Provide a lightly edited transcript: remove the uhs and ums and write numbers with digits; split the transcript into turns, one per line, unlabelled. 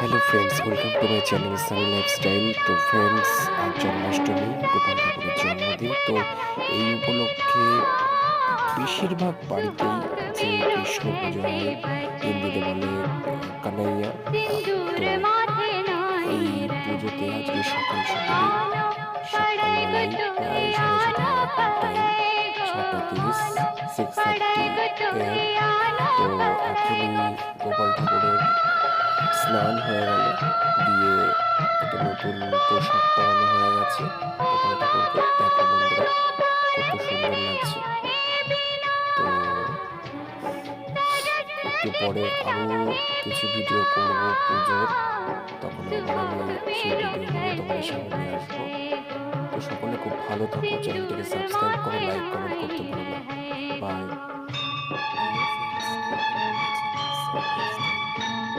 Hello friends, welcome to my channel Sunny lifestyle. তো friends, আজ জন্মাষ্টমী, গোপাল ঠাকুরের জন্মদিন। তো এই উপলক্ষে বেশিরভাগ বাড়িতেই যে কৃষ্ণ পুজো হয়, হিন্দিতে বলে কানাইয়া। তো এই পুজোতে আজকে সকালবেলায় প্রায় 6:30 এরকম টাইম, 6:30, 6:30 AM। তো এখনই গোপাল ঠাকুরের স্নান হয়ে গেল, দিয়ে একটা নতুন পোশাক পরানো হয়ে গেছে গোপাল ঠাকুরকে। দেখো বন্ধুরা, কত সুন্দর লাগছে। তো একটু পরে আরও কিছু ভিডিও করব পুজোর, তখন আবার আমি সেই ভিডিওগুলো তোমাদের সামনে নিয়ে আসবো। তো সকলে খুব ভালো থাকো, চ্যানেলটিকে সাবস্ক্রাইব করো, লাইক কমেন্ট করতে ভুলো না। বাই।